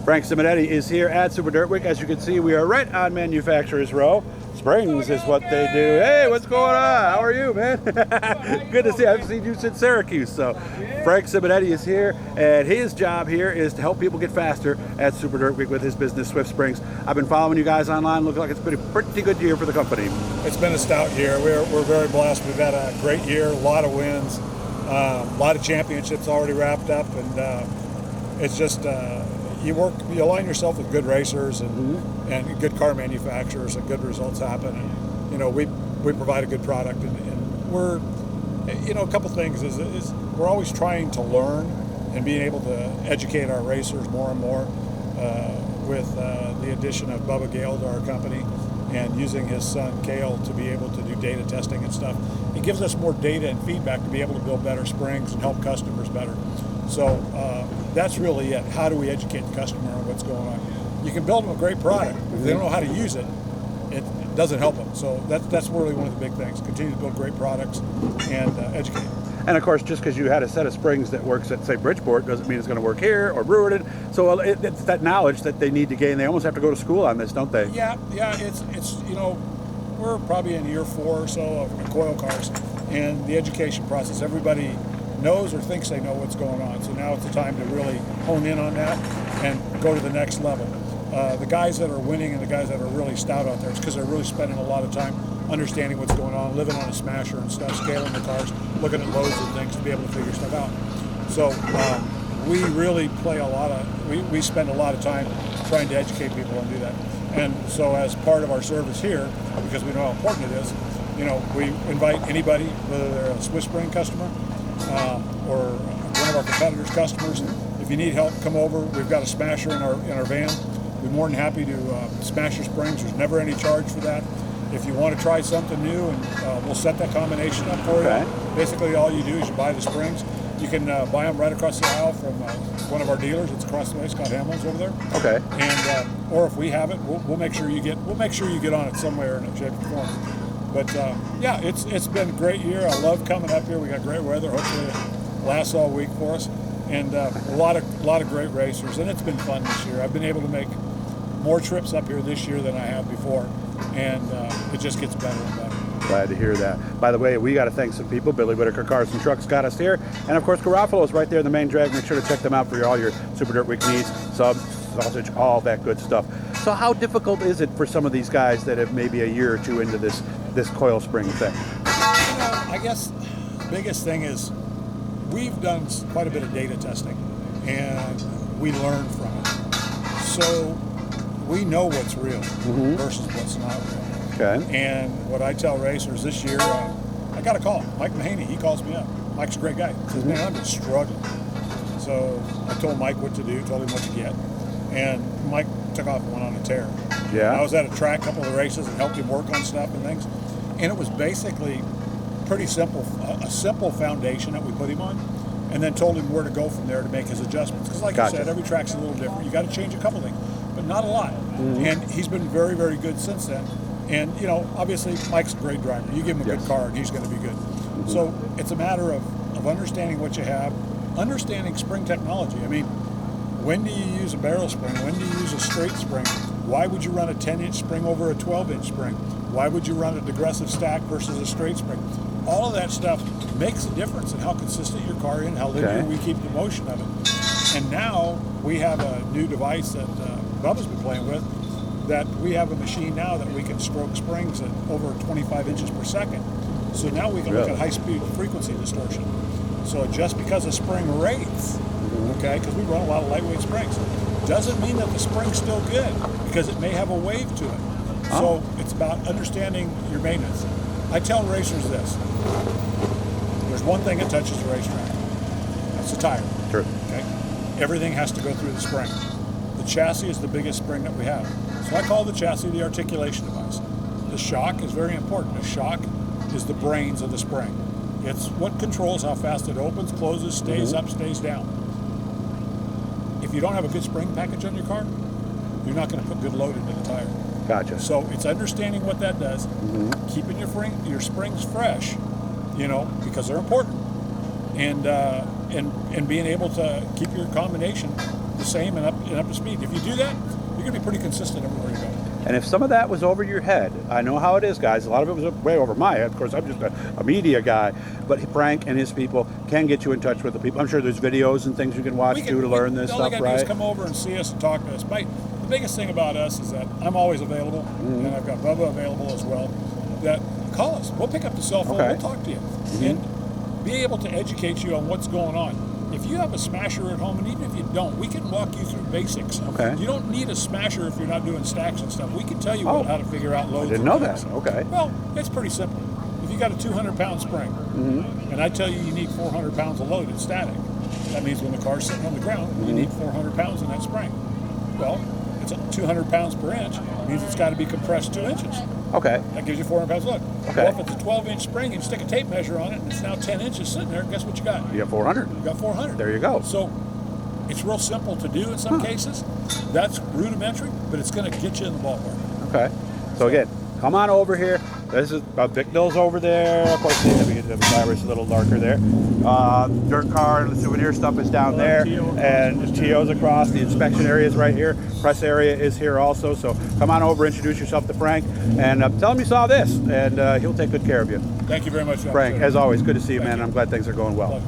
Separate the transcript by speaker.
Speaker 1: Frank Simonetti is here at Super Dirt Week. As you can see, we are right on Manufacturers Row. Springs is what they do. Hey, what's going on? How are you, man? Good to see you. I haven't seen you since Syracuse. So Frank Simonetti is here, and his job here is to help people get faster at Super Dirt Week with his business, Swift Springs. I've been following you guys online. Looks like it's been a pretty good year for the company.
Speaker 2: It's been a stout year. We're very blessed. We've had a great year, a lot of wins, a lot of championships already wrapped up, and it's just you align yourself with good racers and good car manufacturers, and good results happen. And you know, we provide a good product, and we're, you know, a couple things is we're always trying to learn and being able to educate our racers more and more with the addition of Bubba Gale to our company and using his son Cale to be able to do data testing and stuff. It gives us more data and feedback to be able to build better springs and help customers better. So that's really it. How do we educate the customer on what's going on? You can build them a great product. If they don't know how to use it, it doesn't help them. So that's really one of the big things. Continue to build great products and educate.
Speaker 1: And of course, just because you had a set of springs that works at, say, Bridgeport, doesn't mean it's going to work here or Brewerton. So it's that knowledge that they need to gain. They almost have to go to school on this, don't they?
Speaker 2: Yeah. It's you know, we're probably in year 4 or so of coil cars, and the education process. Everybody knows or thinks they know what's going on. So now it's the time to really hone in on that and go to the next level. The guys that are winning and the guys that are really stout out there, it's because they're really spending a lot of time understanding what's going on, living on a smasher and stuff, scaling the cars, looking at loads and things to be able to figure stuff out. So we really play we spend a lot of time trying to educate people and do that. And so as part of our service here, because we know how important it is, you know, we invite anybody, whether they're a Swift Spring customer or one of our competitors' customers. If you need help, come over. We've got a smasher in our van. We're more than happy to smash your springs. There's never any charge for that. If you want to try something new, and we'll set that combination up for you. Basically, all you do is you buy the springs. You can buy them right across the aisle from one of our dealers. It's across the way. Scott Hamlin's over there.
Speaker 1: Okay.
Speaker 2: And or if we have it, we'll make sure you get on it somewhere in a shape or form. But yeah, it's been a great year. I love coming up here. We got great weather. Hopefully it lasts all week for us, and a lot of great racers. And it's been fun this year. I've been able to make more trips up here this year than I have before, and it just gets better and better.
Speaker 1: Glad to hear that. By the way, we got to thank some people. Billy Whitaker Cars and Trucks got us here, and of course Garofalo's right there in the main drag. Make sure to check them out for all your Super Dirt Week needs, subs, sausage, all that good stuff. So how difficult is it for some of these guys that have maybe a year or two into this coil spring thing?
Speaker 2: You know, I guess the biggest thing is we've done quite a bit of data testing, and we learn from it. So we know what's real versus what's not real.
Speaker 1: Okay.
Speaker 2: And what I tell racers this year, I got a call. Mike Mahaney, he calls me up. Mike's a great guy. He says, man, I've been struggling. So I told Mike what to do, told him what to get. And Mike took off and went on a tear.
Speaker 1: Yeah.
Speaker 2: I was at a track, a couple of races, and helped him work on stuff and things. And it was basically pretty simple, a simple foundation that we put him on, and then told him where to go from there to make his adjustments. Because like I said, every track's a little different. You got to change a couple things, but not a lot. And he's been very, very good since then. And, you know, obviously Mike's a great driver. You give him a good car and he's going to be good. So it's a matter of understanding what you have, understanding spring technology. I mean, when do you use a barrel spring? When do you use a straight spring? Why would you run a 10-inch spring over a 12-inch spring? Why would you run a digressive stack versus a straight spring? All of that stuff makes a difference in how consistent your car is, how linear we keep the motion of it. And now we have a new device that Bubba's been playing with, that we have a machine now that we can stroke springs at over 25 inches per second. So now we can look at high-speed frequency distortion. So just because a spring rates, okay, because we run a lot of lightweight springs, doesn't mean that the spring's still good, because it may have a wave to it. So it's about understanding your maintenance. I tell racers this: there's one thing that touches the racetrack. That's the tire.
Speaker 1: True.
Speaker 2: Okay. Everything has to go through the spring. The chassis is the biggest spring that we have. So I call the chassis the articulation device. The shock is very important. The shock is the brains of the spring. It's what controls how fast it opens, closes, stays up, stays down. If you don't have a good spring package on your car, you're not going to put good load into the tire.
Speaker 1: Gotcha.
Speaker 2: So it's understanding what that does, keeping your springs fresh, you know, because they're important, and being able to keep your combination the same and up to speed. If you do that, you're going to be pretty consistent everywhere you go.
Speaker 1: And if some of that was over your head, I know how it is, guys. A lot of it was way over my head. Of course, I'm just a media guy. But Frank and his people can get you in touch with the people. I'm sure there's videos and things you can watch too to learn this stuff,
Speaker 2: all they gotta
Speaker 1: right?
Speaker 2: do is come over and see us and talk to us. But the biggest thing about us is that I'm always available, and I've got Bubba available as well. That call us. We'll pick up the cell phone.
Speaker 1: Okay.
Speaker 2: We'll talk to you and be able to educate you on what's going on. If you have a smasher at home, and even if you don't, we can walk you through basics.
Speaker 1: Okay.
Speaker 2: You don't need a smasher if you're not doing stacks and stuff. We can tell you how to figure out loads.
Speaker 1: I didn't know that. Okay.
Speaker 2: Well, it's pretty simple. If you got a 200-pound spring, and I tell you need 400 pounds of load, it's static. That means when the car's sitting on the ground, you need 400 pounds in that spring. Well, it's 200 pounds per inch. It means it's got to be compressed 2 inches.
Speaker 1: Okay.
Speaker 2: That gives you 400 pounds load.
Speaker 1: Okay.
Speaker 2: Well, if it's a 12-inch spring and you stick a tape measure on it, and it's now 10 inches sitting there, guess what you got?
Speaker 1: You got 400.
Speaker 2: You got 400.
Speaker 1: There you go.
Speaker 2: So it's real simple to do in some cases. That's rudimentary, but it's going to get you in the ballpark.
Speaker 1: Okay. So again, come on over here. This is Vic Dill's over there. Of course, the virus is a little darker there. Dirt car and the souvenir stuff is down there. And TO's across. The inspection area is right here. Press area is here also. So come on over, introduce yourself to Frank, and tell him you saw this, and he'll take good care of you.
Speaker 2: Thank you very much,
Speaker 1: Frank, as always, good to see you, man. I'm glad things are going well.